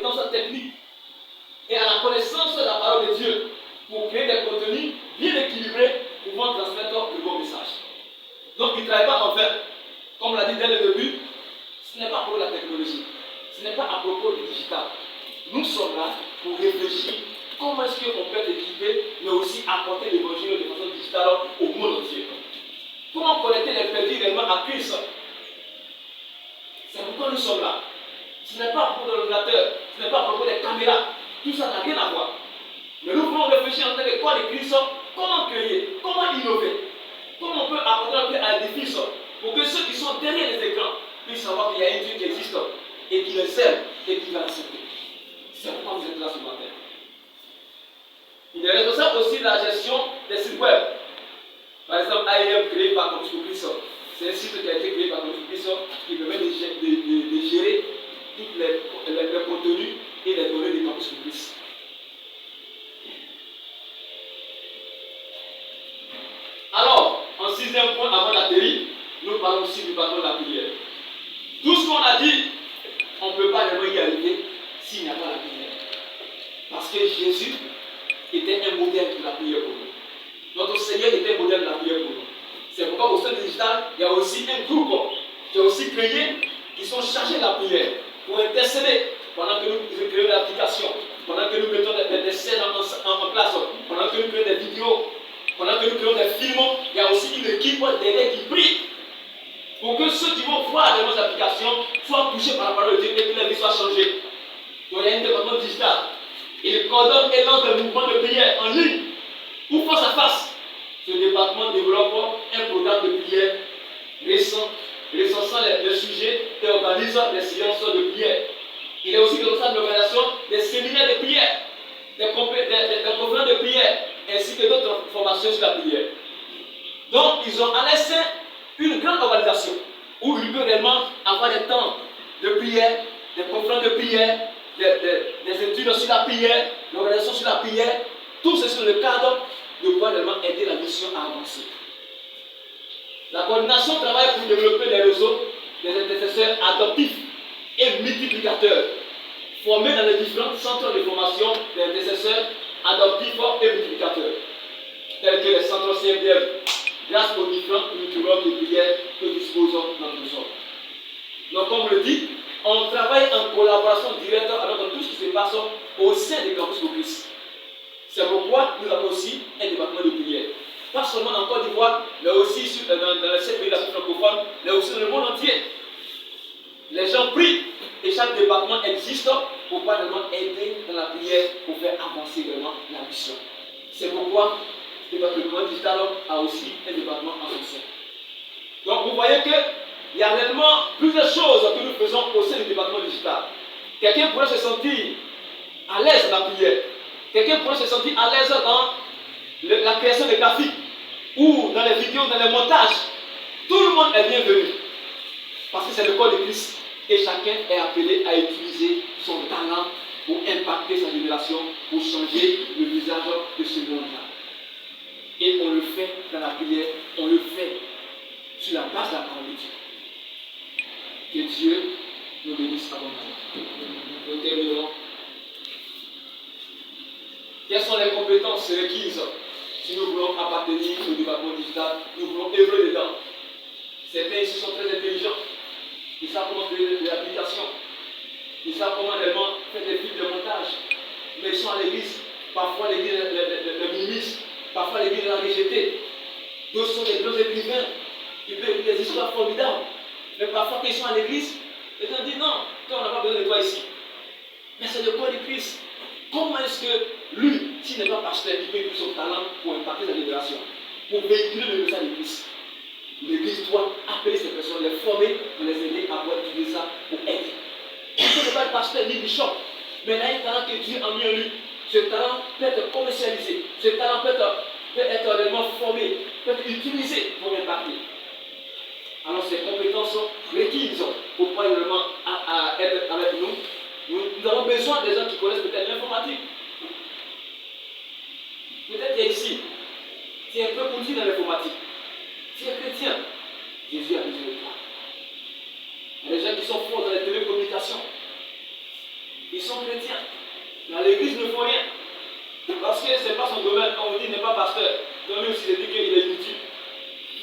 compétences techniques et à la connaissance de la parole de Dieu pour créer des contenus bien équilibrés pouvant transmettre le bon message. Donc il ne travaille pas en vain. Comme on l'a dit dès le début, ce n'est pas à propos de la technologie, ce n'est pas à propos du digital. Nous sommes là pour réfléchir comment est-ce qu'on peut être équipé, mais aussi apporter l'évangile de façon digitale au monde entier. Comment connecter les perdus réellement à Christ? C'est pourquoi nous sommes là. Ce n'est pas à propos de l'ordinateur, ce n'est pas à propos des caméras. Tout ça n'a rien à voir. Mais nous voulons réfléchir en tant que corps de Christ, comment créer, comment innover, comment on peut apporter un peu à l'édifice pour que ceux qui sont derrière les écrans puissent savoir qu'il y a un Dieu qui existe et qui les aime et qui va l'accepter. C'est pourquoi vous êtes là ce matin. Il est responsable aussi de la gestion des sites web. Par exemple, IAM créé par Campus pour Christ. C'est un site qui a été créé par Campus pour Christ qui permet de gérer tous les contenus et les données de Campus pour Christ. Alors, en sixième point, avant d'atterrir, nous parlons aussi du patron de la prière. Tout ce qu'on a dit, on ne peut pas vraiment y arriver s'il n'y a pas la prière. Parce que Jésus était un modèle de la prière pour nous. Notre Seigneur était un modèle de la prière pour nous. C'est pourquoi au sein digital, il y a aussi un groupe qui est aussi créé, qui sont chargés de la prière, pour intercéder pendant que nous créons l'application, pendant que nous mettons des scènes en place, pendant que nous créons des vidéos, pendant que nous créons des films, il y a aussi une équipe derrière qui prie pour que ceux qui vont voir les applications soient touchés par la parole de Dieu et que leur vie soit changée. Donc il y a un département digital. Il coordonne et lance des mouvements de prière en ligne ou face à face. Ce département développe un programme de prière recensant les sujets et organise des séances de prière. Il est aussi responsable de l'organisation des séminaires de prière, des conférences de prière, ainsi que d'autres formations sur la prière. Donc, ils ont à l'essai une grande organisation où il peut réellement avoir des temps de prière, des conférences de prière, des études sur la prière, l'organisation sur la prière, tout ceci dans le cadre de pouvoir réellement aider la mission à avancer. La coordination travaille pour développer les réseaux des intercesseurs adoptifs et multiplicateurs, formés dans les différents centres de formation des intercesseurs adoptifs et multiplicateurs, tels que les centres CMDM, grâce aux différents curriculums de prière que nous disposons dans notre zone. Donc, comme je le dis, on travaille en collaboration directe avec tout ce qui se passe au sein des campus pour Christ. C'est pourquoi nous avons aussi un département de prière. Pas seulement en Côte d'Ivoire, mais aussi dans les 7 pays d'Afrique francophone, mais aussi dans le monde entier. Les gens prient et chaque département existe pour pouvoir vraiment aider dans la prière pour faire avancer vraiment la mission. C'est pourquoi le département digital a aussi un département en son sein. Donc vous voyez qu'il y a réellement plusieurs choses que nous faisons au sein du département digital. Quelqu'un pourrait se sentir à l'aise dans la prière. Quelqu'un pourrait se sentir à l'aise dans la création de graphiques ou dans les vidéos, dans les montages. Tout le monde est bienvenu. Parce que c'est le corps de Christ. Et chacun est appelé à utiliser son talent pour impacter sa génération, pour changer le visage de ce monde-là. Et on le fait dans la prière, on le fait sur la base de la parole de Dieu. Que Dieu nous bénisse abondamment. Nous terminerons. Quelles sont les compétences requises si nous voulons appartenir au département digital, nous voulons œuvrer dedans? Certains ici sont très intelligents. Ils savent comment créer des applications. Ils savent comment réellement faire des films de montage. Mais ils sont à l'église. Parfois l'église les minimise. Parfois l'église les a rejetés. D'autres sont des grands écrivains. Ils peuvent écrire des histoires formidables. Mais parfois quand ils sont à l'église, les gens disent non, toi on n'a pas besoin de toi ici. Mais c'est le corps de Christ. Comment est-ce que lui, s'il n'est pas pasteur, il peut utiliser son talent pour impacter sa génération, pour véhiculer le message de Christ? L'Église doit appeler ces personnes, les former, pour les aider à pouvoir utiliser ça pour aider. Il ne peut pas être pasteur ni bishop, mais il a un talent que Dieu a mis en lui. Ce talent peut être commercialisé, ce talent peut être réellement formé, peut être utilisé pour impacter. Alors ces compétences sont requises pour pouvoir vraiment être avec nous. Nous avons besoin des gens qui connaissent peut-être l'informatique. Peut-être qu'il y a ici, tu es un peu conduit dans l'informatique. Tu es chrétien. Jésus a besoin de toi. Il y a des gens qui sont forts dans les télécommunications. Ils sont chrétiens. Mais à l'église, ils ne font rien. Parce que ce n'est pas son domaine. Quand on dit qu'il n'est pas pasteur, donc lui aussi, il dit qu'il est inutile.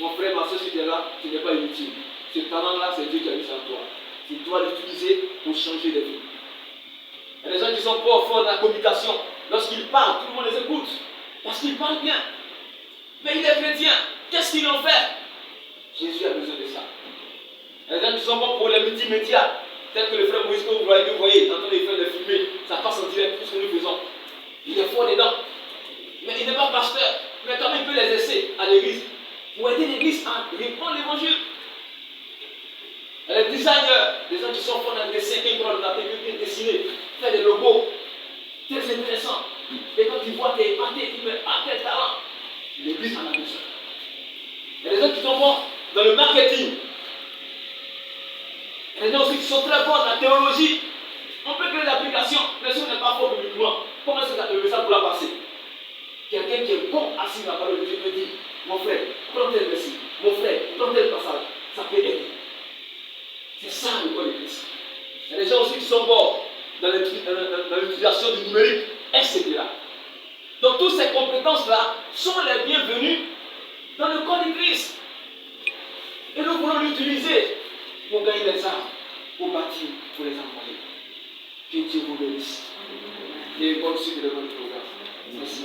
Mon frère, ma soeur, si tu es là, tu n'es pas inutile. Ce talent-là, c'est Dieu qui a mis ça en toi. Tu dois l'utiliser pour changer des vies. Il y a des gens qui sont pas forts dans la communication. Lorsqu'ils parlent, tout le monde les écoute. Parce qu'ils parlent bien. Mais il est chrétien. Qu'est-ce qu'ils ont fait? Jésus a besoin de ça. Il y a des gens qui sont bons pour les multimédias. Tel que le frère Moïse que vous voyez, en train de faire des filmer. Ça passe en direct, tout ce que nous faisons. Il est fort dedans. Mais il n'est pas pasteur. Mais quand même, il peut les laisser à l'église. Pour aider l'église à répandre l'évangile. Les designers, les gens qui sont forts dans le dessin, qui prennent la technique de dessiner, faire des logos, très intéressant. Et quand tu vois tes pâtés, tu mets quel talent. L'église en a besoin. Il y a des gens qui sont bons dans le marketing. Il y a des gens aussi qui sont très bons dans la théologie. On peut créer des applications, mais si on n'est pas fort publiquement, comment est-ce que le message pourra passer? Quelqu'un qui est bon assis dans la parole de Dieu peut dire, mon frère, prends tel verset, mon frère, prends tel passage, ça peut aider. C'est ça le corps de Christ. Il y a des gens aussi qui sont bons dans l'utilisation du numérique, etc. Donc toutes ces compétences-là sont les bienvenues dans le corps de Christ. Et nous voulons l'utiliser pour gagner les âmes, pour bâtir, pour les envoyer. Que Dieu vous bénisse. Et bonne suite de votre programme. Merci.